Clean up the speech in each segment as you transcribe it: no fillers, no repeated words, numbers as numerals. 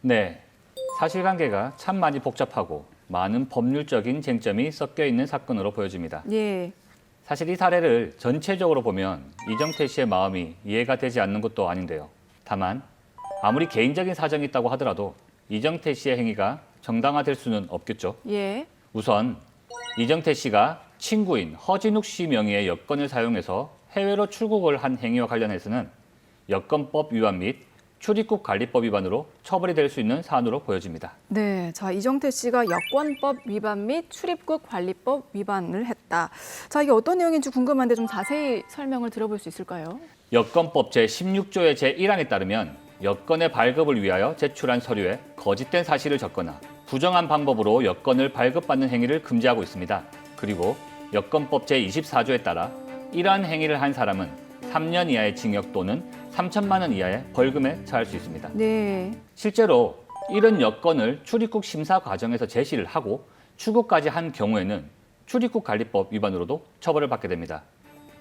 네, 사실관계가 참 많이 복잡하고 많은 법률적인 쟁점이 섞여 있는 사건으로 보여집니다. 예. 사실 이 사례를 전체적으로 보면 이정태 씨의 마음이 이해가 되지 않는 것도 아닌데요. 다만 아무리 개인적인 사정이 있다고 하더라도 이정태 씨의 행위가 정당화될 수는 없겠죠. 예. 우선 이정태 씨가 친구인 허진욱 씨 명의의 여권을 사용해서 해외로 출국을 한 행위와 관련해서는 여권법 위반 및 출입국 관리법 위반으로 처벌이 될 수 있는 사안으로 보여집니다. 네, 자 이정태 씨가 여권법 위반 및 출입국 관리법 위반을 했다. 자 이게 어떤 내용인지 궁금한데 좀 자세히 설명을 들어볼 수 있을까요? 여권법 제16조의 제1항에 따르면 여권의 발급을 위하여 제출한 서류에 거짓된 사실을 적거나 부정한 방법으로 여권을 발급받는 행위를 금지하고 있습니다. 그리고 여권법 제24조에 따라 이러한 행위를 한 사람은 3년 이하의 징역 또는 3천만 원 이하의 벌금에 처할 수 있습니다. 네. 실제로 이런 여건을 출입국 심사 과정에서 제시를 하고 출국까지 한 경우에는 출입국 관리법 위반으로도 처벌을 받게 됩니다.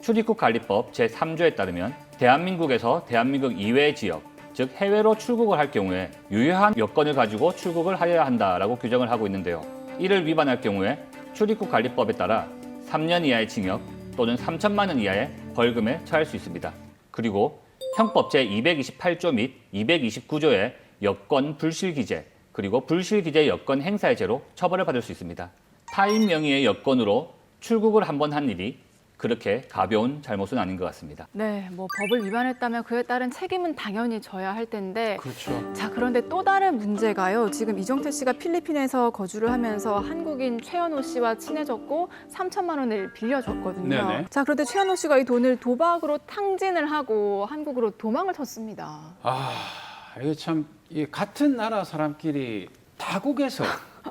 출입국 관리법 제3조에 따르면 대한민국에서 대한민국 이외의 지역, 즉 해외로 출국을 할 경우에 유효한 여건을 가지고 출국을 하여야 한다라고 규정을 하고 있는데요. 이를 위반할 경우에 출입국 관리법에 따라 3년 이하의 징역 또는 3천만 원 이하의 벌금에 처할 수 있습니다. 그리고 형법 제228조 및 229조의 여권 불실 기재, 그리고 불실 기재 여권 행사의 죄로 처벌을 받을 수 있습니다. 타인 명의의 여권으로 출국을 한 번 한 일이 그렇게 가벼운 잘못은 아닌 것 같습니다. 네, 뭐 법을 위반했다면 그에 따른 책임은 당연히 져야 할 텐데. 그렇죠. 자, 그런데 또 다른 문제가요. 지금 이정태 씨가 필리핀에서 거주를 하면서 한국인 최현호 씨와 친해졌고 3천만 원을 빌려줬거든요. 네네. 자, 그런데 최현호 씨가 이 돈을 도박으로 탕진을 하고 한국으로 도망을 쳤습니다. 이게 참, 이 같은 나라 사람끼리 타국에서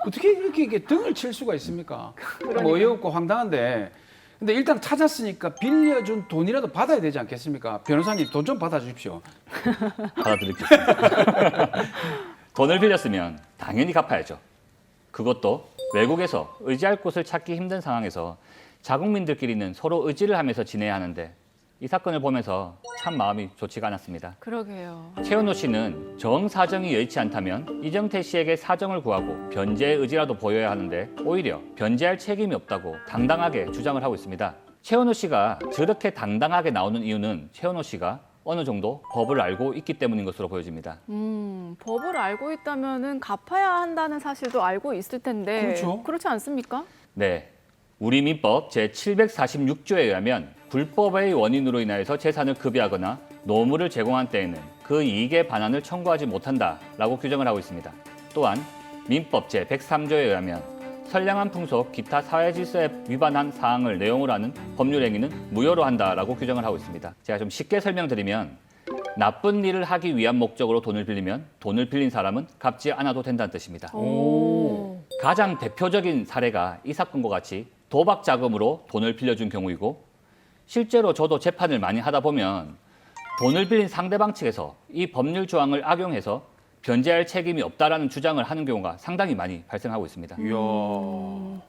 어떻게 이렇게 등을 칠 수가 있습니까? 뭐 어이없고 황당한데. 근데 일단 찾았으니까 빌려준 돈이라도 받아야 되지 않겠습니까? 변호사님 돈 좀 받아주십시오. 받아드릴겠습니다. 돈을 빌렸으면 당연히 갚아야죠. 그것도 외국에서 의지할 곳을 찾기 힘든 상황에서 자국민들끼리는 서로 의지를 하면서 지내야 하는데 이 사건을 보면서 참 마음이 좋지가 않았습니다. 그러게요. 최은호 씨는 정사정이 여의치 않다면 이정태 씨에게 사정을 구하고 변제의 의지라도 보여야 하는데 오히려 변제할 책임이 없다고 당당하게 주장을 하고 있습니다. 최은호 씨가 저렇게 당당하게 나오는 이유는 최은호 씨가 어느 정도 법을 알고 있기 때문인 것으로 보여집니다. 법을 알고 있다면은 갚아야 한다는 사실도 알고 있을 텐데. 그렇죠. 그렇지 않습니까? 네, 우리 민법 제746조에 의하면 불법의 원인으로 인하여서 재산을 급여하거나 노무를 제공한 때에는 그 이익의 반환을 청구하지 못한다라고 규정을 하고 있습니다. 또한 민법 제103조에 의하면 선량한 풍속, 기타 사회 질서에 위반한 사항을 내용으로 하는 법률 행위는 무효로 한다라고 규정을 하고 있습니다. 제가 좀 쉽게 설명드리면 나쁜 일을 하기 위한 목적으로 돈을 빌리면 돈을 빌린 사람은 갚지 않아도 된다는 뜻입니다. 오. 가장 대표적인 사례가 이 사건과 같이 도박 자금으로 돈을 빌려준 경우이고 실제로 저도 재판을 많이 하다 보면 돈을 빌린 상대방 측에서 이 법률 조항을 악용해서 변제할 책임이 없다라는 주장을 하는 경우가 상당히 많이 발생하고 있습니다. 이야,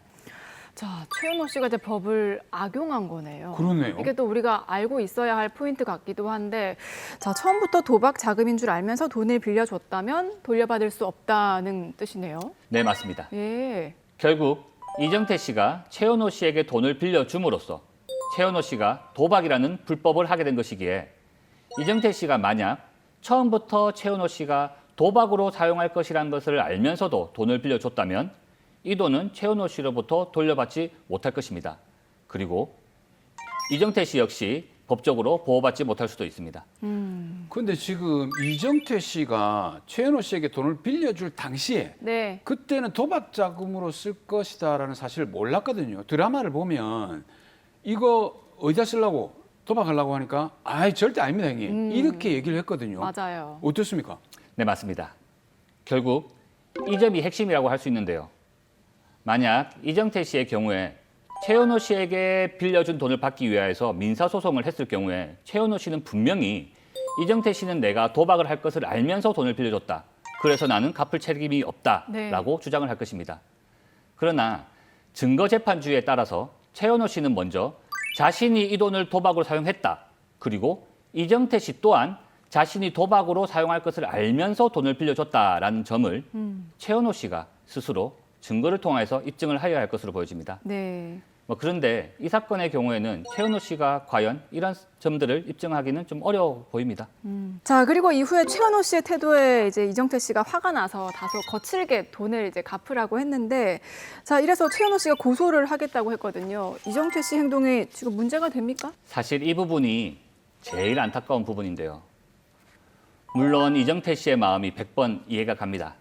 자, 최현호 씨가 이제 법을 악용한 거네요. 그러네요. 이게 또 우리가 알고 있어야 할 포인트 같기도 한데, 자, 처음부터 도박 자금인 줄 알면서 돈을 빌려줬다면 돌려받을 수 없다는 뜻이네요. 네, 맞습니다. 예. 결국 이정태 씨가 최은호 씨에게 돈을 빌려줌으로써 최은호 씨가 도박이라는 불법을 하게 된 것이기에 이정태 씨가 만약 처음부터 최은호 씨가 도박으로 사용할 것이라는 것을 알면서도 돈을 빌려줬다면 이 돈은 최은호 씨로부터 돌려받지 못할 것입니다. 그리고 이정태 씨 역시 법적으로 보호받지 못할 수도 있습니다. 근데 지금 이정태 씨가 최현호 씨에게 돈을 빌려줄 당시에 네. 그때는 도박 자금으로 쓸 것이다라는 사실을 몰랐거든요. 드라마를 보면 이거 어디다 쓰려고 도박하려고 하니까 절대 아닙니다, 형님. 이렇게 얘기를 했거든요. 맞아요. 어떻습니까? 네, 맞습니다. 결국 이 점이 핵심이라고 할 수 있는데요. 만약 이정태 씨의 경우에 최은호 씨에게 빌려준 돈을 받기 위해서 민사소송을 했을 경우에 최은호 씨는 분명히 이정태 씨는 내가 도박을 할 것을 알면서 돈을 빌려줬다. 그래서 나는 갚을 책임이 없다라고 네. 주장을 할 것입니다. 그러나 증거재판주의에 따라서 최은호 씨는 먼저 자신이 이 돈을 도박으로 사용했다. 그리고 이정태 씨 또한 자신이 도박으로 사용할 것을 알면서 돈을 빌려줬다라는 점을 최은호 씨가 스스로 증거를 통해서 입증을 하여야 할 것으로 보여집니다. 네. 그런데 이 사건의 경우에는 최은호 씨가 과연 이런 점들을 입증하기는 좀 어려워 보입니다. 자, 그리고 이후에 최은호 씨의 태도에 이제 이정태 씨가 화가 나서 다소 거칠게 돈을 이제 갚으라고 했는데, 자, 이래서 최은호 씨가 고소를 하겠다고 했거든요. 이정태 씨 행동이 지금 문제가 됩니까? 사실 이 부분이 제일 안타까운 부분인데요. 물론 이정태 씨의 마음이 100번 이해가 갑니다.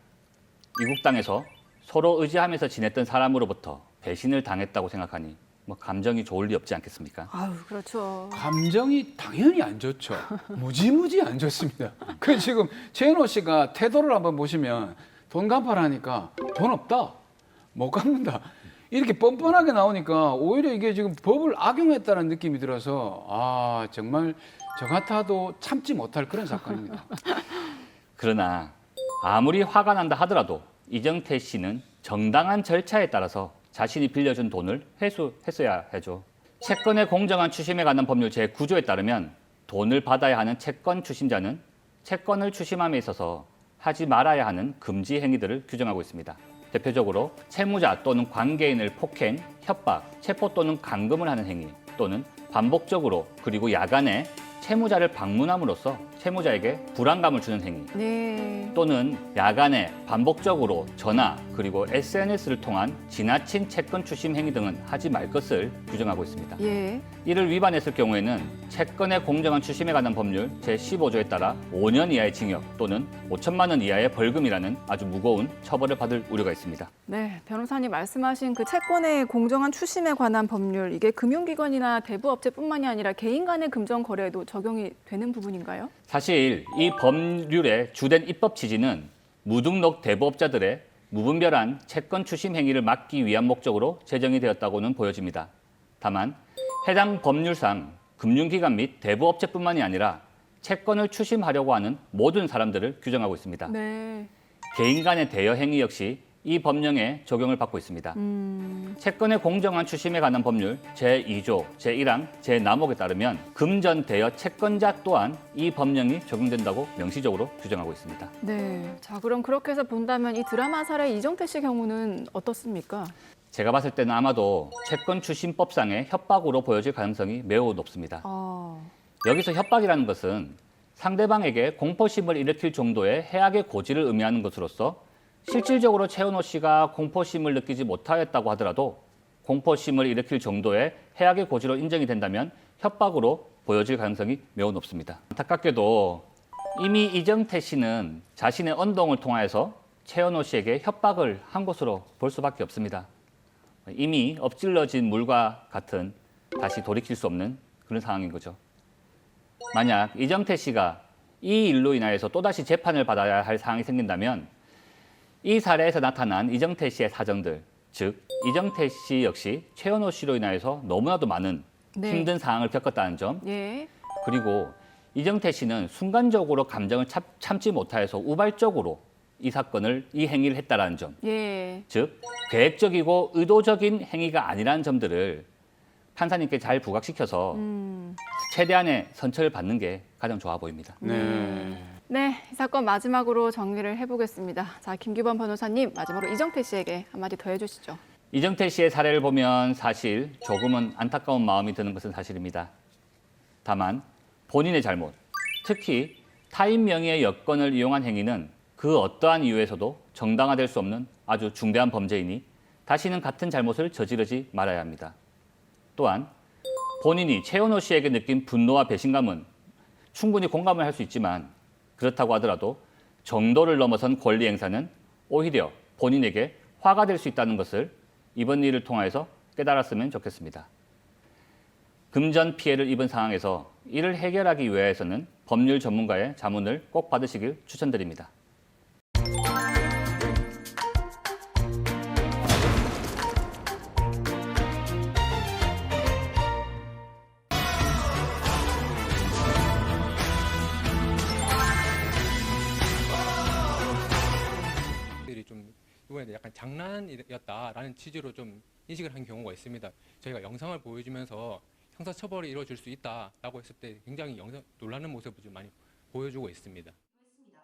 이국 땅에서 서로 의지하면서 지냈던 사람으로부터 배신을 당했다고 생각하니 감정이 좋을 리 없지 않겠습니까? 아유, 그렇죠. 감정이 당연히 안 좋죠. 무지무지 안 좋습니다. 그 지금 최은호 씨가 태도를 한번 보시면 돈 갚아라니까 돈 없다, 못 갚는다. 이렇게 뻔뻔하게 나오니까 오히려 이게 지금 법을 악용했다는 느낌이 들어서 아 정말 저 같아도 참지 못할 그런 사건입니다. 그러나 아무리 화가 난다 하더라도 이정태 씨는 정당한 절차에 따라서 자신이 빌려준 돈을 회수했어야 하죠. 채권의 공정한 추심에 관한 법률 제9조에 따르면 돈을 받아야 하는 채권 추심자는 채권을 추심함에 있어서 하지 말아야 하는 금지 행위들을 규정하고 있습니다. 대표적으로 채무자 또는 관계인을 폭행, 협박, 체포 또는 감금을 하는 행위 또는 반복적으로 그리고 야간에 채무자를 방문함으로써 채무자에게 불안감을 주는 행위 네. 또는 야간에 반복적으로 전화 그리고 SNS를 통한 지나친 채권 추심 행위 등은 하지 말 것을 규정하고 있습니다. 예. 이를 위반했을 경우에는 채권의 공정한 추심에 관한 법률 제15조에 따라 5년 이하의 징역 또는 5천만 원 이하의 벌금이라는 아주 무거운 처벌을 받을 우려가 있습니다. 네, 변호사님 말씀하신 그 채권의 공정한 추심에 관한 법률, 이게 금융기관이나 대부업체뿐만이 아니라 개인 간의 금전 거래에도 적용이 되는 부분인가요? 사실 이 법률의 주된 입법 취지는 무등록 대부업자들의 무분별한 채권 추심 행위를 막기 위한 목적으로 제정이 되었다고는 보여집니다. 다만 해당 법률상 금융기관 및 대부업체뿐만이 아니라 채권을 추심하려고 하는 모든 사람들을 규정하고 있습니다. 네. 개인 간의 대여 행위 역시 이 법령에 적용을 받고 있습니다. 채권의 공정한 추심에 관한 법률 제2조 제1항 제 남목에 따르면 금전 대여 채권자 또한 이 법령이 적용된다고 명시적으로 규정하고 있습니다. 네. 자, 그럼 그렇게 해서 본다면 이 드라마 사례 이정태 씨 경우는 어떻습니까? 제가 봤을 때는 아마도 채권 추심법상의 협박으로 보여질 가능성이 매우 높습니다. 여기서 협박이라는 것은 상대방에게 공포심을 일으킬 정도의 해악의 고지를 의미하는 것으로서 실질적으로 최은호 씨가 공포심을 느끼지 못하였다고 하더라도 공포심을 일으킬 정도의 해악의 고지로 인정이 된다면 협박으로 보여질 가능성이 매우 높습니다. 안타깝게도 이미 이정태 씨는 자신의 언동을 통하여서 최은호 씨에게 협박을 한 것으로 볼 수밖에 없습니다. 이미 엎질러진 물과 같은 다시 돌이킬 수 없는 그런 상황인 거죠. 만약 이정태 씨가 이 일로 인하여서 또다시 재판을 받아야 할 상황이 생긴다면 이 사례에서 나타난 이정태 씨의 사정들, 즉 이정태 씨 역시 최은호 씨로 인하여서 너무나도 많은 네. 힘든 상황을 겪었다는 점, 예. 그리고 이정태 씨는 순간적으로 감정을 참지 못하여서 우발적으로 이 행위를 했다라는 점, 예. 즉 계획적이고 의도적인 행위가 아니라는 점들을 판사님께 잘 부각시켜서 최대한의 선처를 받는 게 가장 좋아 보입니다. 네. 네, 이 사건 마지막으로 정리를 해보겠습니다. 자, 김규범 변호사님, 마지막으로 이정태 씨에게 한마디 더 해주시죠. 이정태 씨의 사례를 보면 사실 조금은 안타까운 마음이 드는 것은 사실입니다. 다만 본인의 잘못, 특히 타인 명의의 여건을 이용한 행위는 그 어떠한 이유에서도 정당화될 수 없는 아주 중대한 범죄이니 다시는 같은 잘못을 저지르지 말아야 합니다. 또한 본인이 최은호 씨에게 느낀 분노와 배신감은 충분히 공감을 할 수 있지만 그렇다고 하더라도 정도를 넘어선 권리 행사는 오히려 본인에게 화가 될 수 있다는 것을 이번 일을 통해서 깨달았으면 좋겠습니다. 금전 피해를 입은 상황에서 이를 해결하기 위해서는 법률 전문가의 자문을 꼭 받으시길 추천드립니다. 좀 이번에 약간 장난이었다라는 취지로 좀 인식을 한 경우가 있습니다. 저희가 영상을 보여주면서 형사처벌이 이루어질 수 있다라고 했을 때 굉장히 놀라는 모습을 좀 많이 보여주고 있습니다.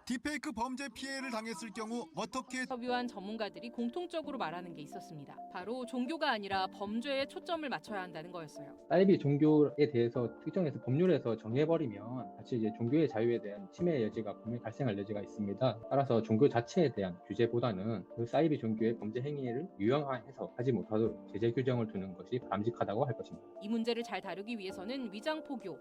딥페이크 범죄 피해를 당했을 경우 어떻게 인터뷰한 전문가들이 공통적으로 말하는 게 있었습니다. 바로 종교가 아니라 범죄에 초점을 맞춰야 한다는 거였어요. 사이비 종교에 대해서 특정해서 법률에서 정해버리면 사실 이제 종교의 자유에 대한 침해 여지가 분명히 발생할 여지가 있습니다. 따라서 종교 자체에 대한 규제보다는 그 사이비 종교의 범죄 행위를 유형화해서 하지 못하도록 제재 규정을 두는 것이 바람직하다고 할 것입니다. 이 문제를 잘 다루기 위해서는 위장 포교,